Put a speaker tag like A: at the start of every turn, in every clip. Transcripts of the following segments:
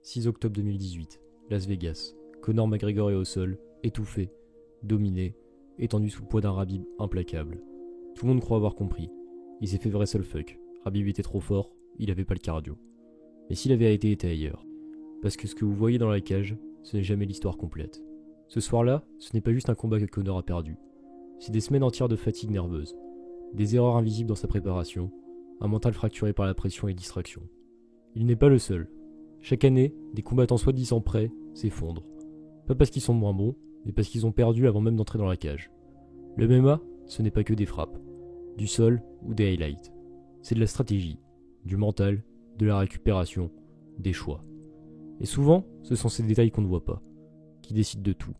A: 6 octobre 2018, Las Vegas. Conor McGregor est au sol, étouffé, dominé, étendu sous le poids d'un Khabib implacable. Tout le monde croit avoir compris. Il s'est fait wrestlefuck. Khabib était trop fort, il avait pas le cardio. Mais si la vérité était ailleurs. Parce que ce que vous voyez dans la cage, ce n'est jamais l'histoire complète. Ce soir-là, ce n'est pas juste un combat que Conor a perdu. C'est des semaines entières de fatigue nerveuse, des erreurs invisibles dans sa préparation, un mental fracturé par la pression et les distractions. Il n'est pas le seul. Chaque année, des combattants soi-disant prêts s'effondrent. Pas parce qu'ils sont moins bons, mais parce qu'ils ont perdu avant même d'entrer dans la cage. Le MMA, ce n'est pas que des frappes, du sol ou des highlights. C'est de la stratégie, du mental, de la récupération, des choix. Et souvent, ce sont ces détails qu'on ne voit pas, qui décident de tout.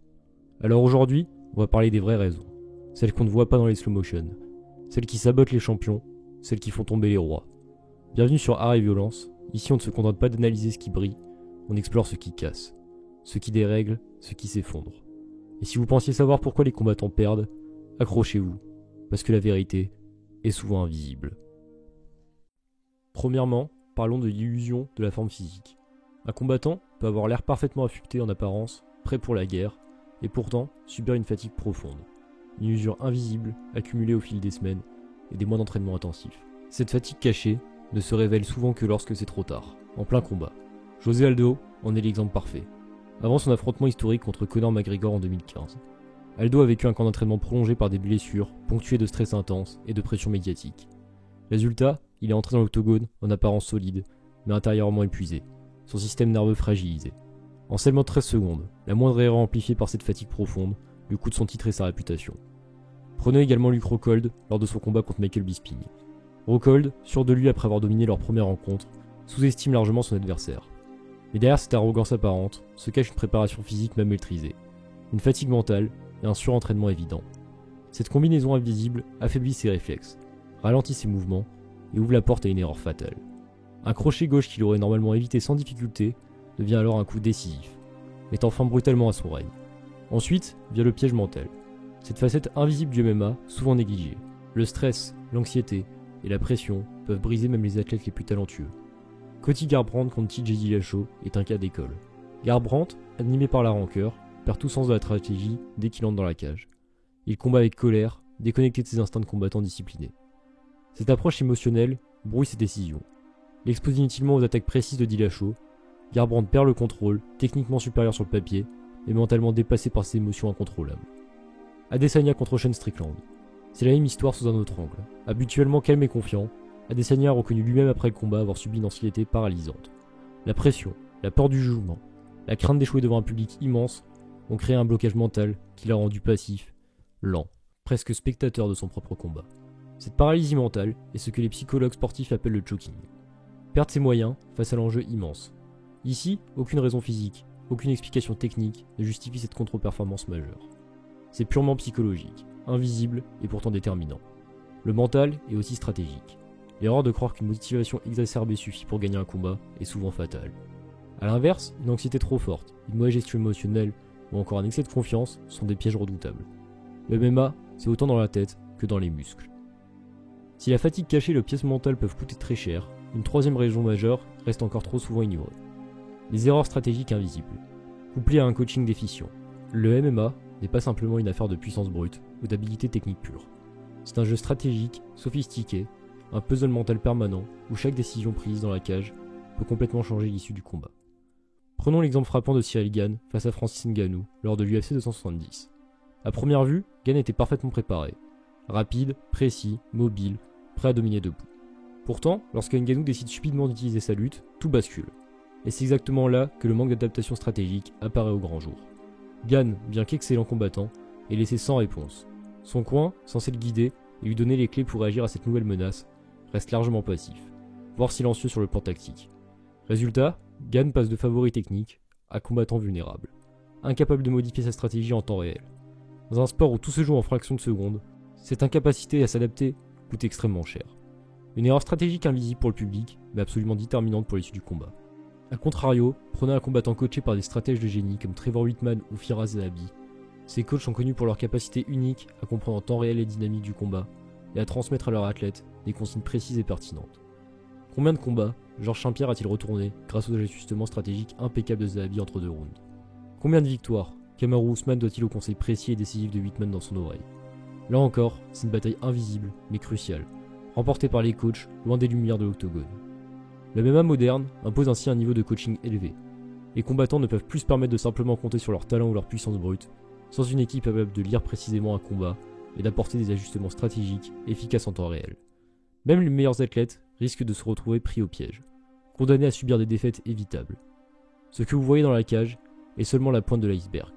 A: Alors aujourd'hui, on va parler des vraies raisons. Celles qu'on ne voit pas dans les slow motion. Celles qui sabotent les champions, celles qui font tomber les rois. Bienvenue sur Art et Violence. Ici, on ne se contente pas d'analyser ce qui brille, on explore ce qui casse, ce qui dérègle, ce qui s'effondre. Et si vous pensiez savoir pourquoi les combattants perdent, accrochez-vous, parce que la vérité est souvent invisible. Premièrement, parlons de l'illusion de la forme physique. Un combattant peut avoir l'air parfaitement affûté en apparence, prêt pour la guerre, et pourtant subir une fatigue profonde. Une usure invisible accumulée au fil des semaines et des mois d'entraînement intensif. Cette fatigue cachée ne se révèle souvent que lorsque c'est trop tard, en plein combat. José Aldo en est l'exemple parfait. Avant son affrontement historique contre Conor McGregor en 2015, Aldo a vécu un camp d'entraînement prolongé par des blessures, ponctuées de stress intense et de pression médiatique. Résultat, il est entré dans l'octogone en apparence solide, mais intérieurement épuisé, son système nerveux fragilisé. En seulement 13 secondes, la moindre erreur amplifiée par cette fatigue profonde lui coûte son titre et sa réputation. Prenez également Luke Rockhold lors de son combat contre Michael Bisping. Rockhold, sûr de lui après avoir dominé leur première rencontre, sous-estime largement son adversaire. Mais derrière cette arrogance apparente se cache une préparation physique mal maîtrisée, une fatigue mentale et un surentraînement évident. Cette combinaison invisible affaiblit ses réflexes, ralentit ses mouvements et ouvre la porte à une erreur fatale. Un crochet gauche qu'il aurait normalement évité sans difficulté devient alors un coup décisif, mettant fin brutalement à son règne. Ensuite vient le piège mental, cette facette invisible du MMA souvent négligée. Le stress, l'anxiété et la pression peuvent briser même les athlètes les plus talentueux. Cody Garbrandt contre TJ Dillashaw est un cas d'école. Garbrandt, animé par la rancœur, perd tout sens de la stratégie dès qu'il entre dans la cage. Il combat avec colère, déconnecté de ses instincts de combattant discipliné. Cette approche émotionnelle brouille ses décisions. Il expose inutilement aux attaques précises de Dillashaw. Garbrandt perd le contrôle, techniquement supérieur sur le papier, mais mentalement dépassé par ses émotions incontrôlables. Adesanya contre Sean Strickland. C'est la même histoire sous un autre angle. Habituellement calme et confiant, Adesanya a reconnu lui-même après le combat avoir subi une anxiété paralysante. La pression, la peur du jugement, la crainte d'échouer devant un public immense ont créé un blocage mental qui l'a rendu passif, lent, presque spectateur de son propre combat. Cette paralysie mentale est ce que les psychologues sportifs appellent le choking. Perdre ses moyens face à l'enjeu immense. Ici, aucune raison physique, aucune explication technique ne justifie cette contre-performance majeure. C'est purement psychologique, invisible et pourtant déterminant. Le mental est aussi stratégique. L'erreur de croire qu'une motivation exacerbée suffit pour gagner un combat est souvent fatale. A l'inverse, une anxiété trop forte, une mauvaise gestion émotionnelle ou encore un excès de confiance sont des pièges redoutables. Le MMA, c'est autant dans la tête que dans les muscles. Si la fatigue cachée et le piège mental peuvent coûter très cher, une troisième raison majeure reste encore trop souvent ignorée. Les erreurs stratégiques invisibles, couplées à un coaching déficient. Le MMA n'est pas simplement une affaire de puissance brute ou d'habilité technique pure. C'est un jeu stratégique, sophistiqué, un puzzle mental permanent où chaque décision prise dans la cage peut complètement changer l'issue du combat. Prenons l'exemple frappant de Cyril Gane face à Francis Ngannou lors de l'UFC 270. À première vue, Gane était parfaitement préparé. Rapide, précis, mobile, prêt à dominer debout. Pourtant, lorsque Ngannou décide stupidement d'utiliser sa lutte, tout bascule. Et c'est exactement là que le manque d'adaptation stratégique apparaît au grand jour. Gane, bien qu'excellent combattant, est laissé sans réponse. Son coin, censé le guider et lui donner les clés pour réagir à cette nouvelle menace, reste largement passif, voire silencieux sur le plan tactique. Résultat, Gane passe de favori technique à combattant vulnérable, incapable de modifier sa stratégie en temps réel. Dans un sport où tout se joue en fractions de secondes, cette incapacité à s'adapter coûte extrêmement cher. Une erreur stratégique invisible pour le public, mais absolument déterminante pour l'issue du combat. A contrario, prenez un combattant coaché par des stratèges de génie comme Trevor Whitman ou Firas Zahabi. Ces coachs sont connus pour leur capacité unique à comprendre en temps réel les dynamiques du combat et à transmettre à leurs athlètes des consignes précises et pertinentes. Combien de combats Georges Saint-Pierre a-t-il retourné grâce aux ajustements stratégiques impeccables de Zahabi entre 2 rounds? Combien de victoires Kamaru Usman doit-il au conseil précis et décisif de Whitman dans son oreille? Là encore, c'est une bataille invisible mais cruciale, remportée par les coachs loin des lumières de l'octogone. Le MMA moderne impose ainsi un niveau de coaching élevé. Les combattants ne peuvent plus se permettre de simplement compter sur leur talent ou leur puissance brute, sans une équipe capable de lire précisément un combat et d'apporter des ajustements stratégiques efficaces en temps réel. Même les meilleurs athlètes risquent de se retrouver pris au piège, condamnés à subir des défaites évitables. Ce que vous voyez dans la cage est seulement la pointe de l'iceberg.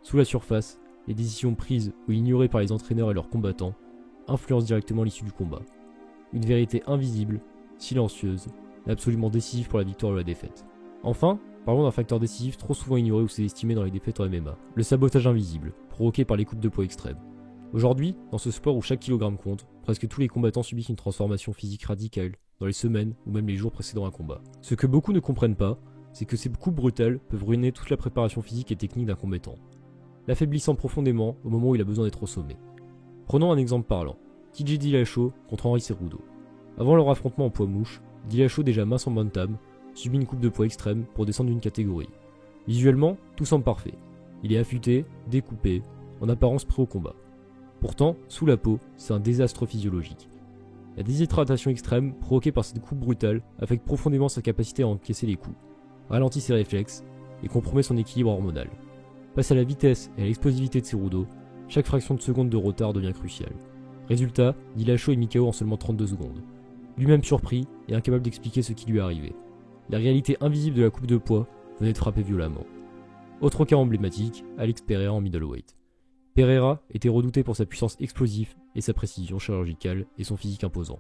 A: Sous la surface, les décisions prises ou ignorées par les entraîneurs et leurs combattants influencent directement l'issue du combat. Une vérité invisible, silencieuse, mais absolument décisive pour la victoire ou la défaite. Enfin, parlons d'un facteur décisif trop souvent ignoré ou sous-estimé dans les défaites en MMA, le sabotage invisible, provoqué par les coupes de poids extrêmes. Aujourd'hui, dans ce sport où chaque kilogramme compte, presque tous les combattants subissent une transformation physique radicale dans les semaines ou même les jours précédant un combat. Ce que beaucoup ne comprennent pas, c'est que ces coupes brutales peuvent ruiner toute la préparation physique et technique d'un combattant, l'affaiblissant profondément au moment où il a besoin d'être au sommet. Prenons un exemple parlant, TJ Dillashaw contre Henry Cejudo. Avant leur affrontement en poids mouche, Dillashaw, déjà mince en bantam, subit une coupe de poids extrême pour descendre d'une catégorie. Visuellement, tout semble parfait. Il est affûté, découpé, en apparence prêt au combat. Pourtant, sous la peau, c'est un désastre physiologique. La déshydratation extrême provoquée par cette coupe brutale affecte profondément sa capacité à encaisser les coups, ralentit ses réflexes et compromet son équilibre hormonal. Face à la vitesse et à l'explosivité de Cejudo, chaque fraction de seconde de retard devient cruciale. Résultat, Dillashaw est mis KO en seulement 32 secondes. Lui-même surpris et incapable d'expliquer ce qui lui est arrivé. La réalité invisible de la coupe de poids venait de frapper violemment. Autre cas emblématique, Alex Pereira en middleweight. Pereira était redouté pour sa puissance explosive et sa précision chirurgicale et son physique imposant.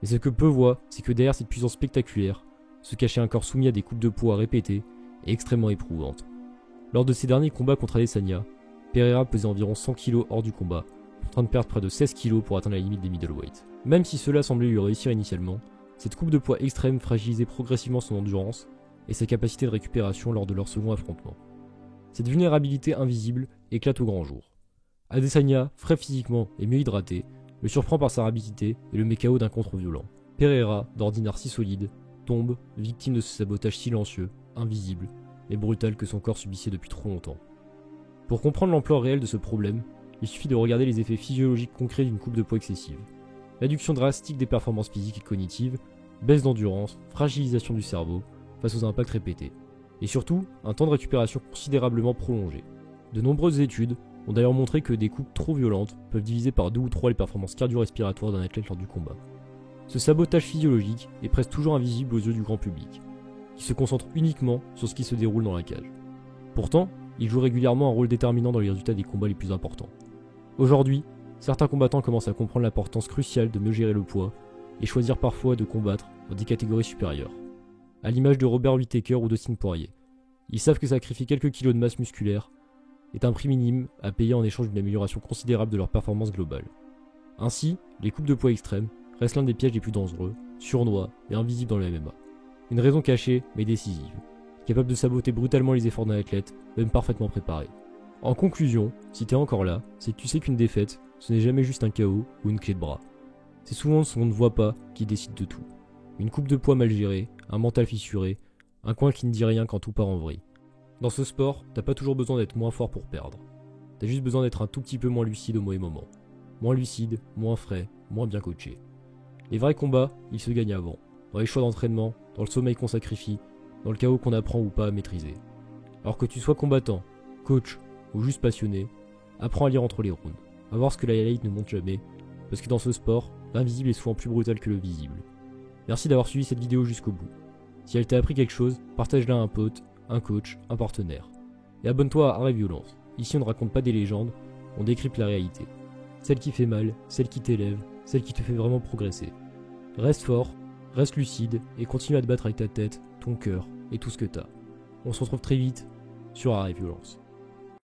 A: Mais ce que peu voient, c'est que derrière cette puissance spectaculaire, se cachait un corps soumis à des coupes de poids répétées et extrêmement éprouvantes. Lors de ses derniers combats contre Adesanya, Pereira pesait environ 100 kg hors du combat, en train de perdre près de 16 kg pour atteindre la limite des middleweight. Même si cela semblait lui réussir initialement, cette coupe de poids extrême fragilisait progressivement son endurance et sa capacité de récupération lors de leur second affrontement. Cette vulnérabilité invisible éclate au grand jour. Adesanya, frais physiquement et mieux hydraté, le surprend par sa rapidité et le met KO d'un contre violent. Pereira, d'ordinaire si solide, tombe, victime de ce sabotage silencieux, invisible, mais brutal que son corps subissait depuis trop longtemps. Pour comprendre l'ampleur réelle de ce problème, il suffit de regarder les effets physiologiques concrets d'une coupe de poids excessive. Réduction drastique des performances physiques et cognitives, baisse d'endurance, fragilisation du cerveau face aux impacts répétés, et surtout un temps de récupération considérablement prolongé. De nombreuses études ont d'ailleurs montré que des coupes trop violentes peuvent diviser par 2 ou 3 les performances cardio-respiratoires d'un athlète lors du combat. Ce sabotage physiologique est presque toujours invisible aux yeux du grand public, qui se concentre uniquement sur ce qui se déroule dans la cage. Pourtant, il joue régulièrement un rôle déterminant dans les résultats des combats les plus importants. Aujourd'hui, certains combattants commencent à comprendre l'importance cruciale de mieux gérer le poids et choisir parfois de combattre dans des catégories supérieures. À l'image de Robert Whittaker ou d'Austin Poirier, ils savent que sacrifier quelques kilos de masse musculaire est un prix minime à payer en échange d'une amélioration considérable de leur performance globale. Ainsi, les coupes de poids extrêmes restent l'un des pièges les plus dangereux, sournois et invisibles dans le MMA. Une raison cachée mais décisive, capable de saboter brutalement les efforts d'un athlète, même parfaitement préparé. En conclusion, si t'es encore là, c'est que tu sais qu'une défaite, ce n'est jamais juste un KO ou une clé de bras. C'est souvent ce qu'on ne voit pas qui décide de tout. Une coupe de poids mal gérée, un mental fissuré, un coin qui ne dit rien quand tout part en vrille. Dans ce sport, t'as pas toujours besoin d'être moins fort pour perdre. T'as juste besoin d'être un tout petit peu moins lucide au mauvais moment. Moins lucide, moins frais, moins bien coaché. Les vrais combats, ils se gagnent avant. Dans les choix d'entraînement, dans le sommeil qu'on sacrifie, dans le chaos qu'on apprend ou pas à maîtriser. Alors que tu sois combattant, coach ou juste passionné, apprends à lire entre les rounds, à voir ce que la highlight ne montre jamais, parce que dans ce sport, l'invisible est souvent plus brutal que le visible. Merci d'avoir suivi cette vidéo jusqu'au bout. Si elle t'a appris quelque chose, partage-la à un pote, un coach, un partenaire. Et abonne-toi à Arrêt Violence. Ici on ne raconte pas des légendes, on décrypte la réalité. Celle qui fait mal, celle qui t'élève, celle qui te fait vraiment progresser. Reste fort, reste lucide et continue à te battre avec ta tête, ton cœur et tout ce que t'as. On se retrouve très vite sur Arrêt Violence.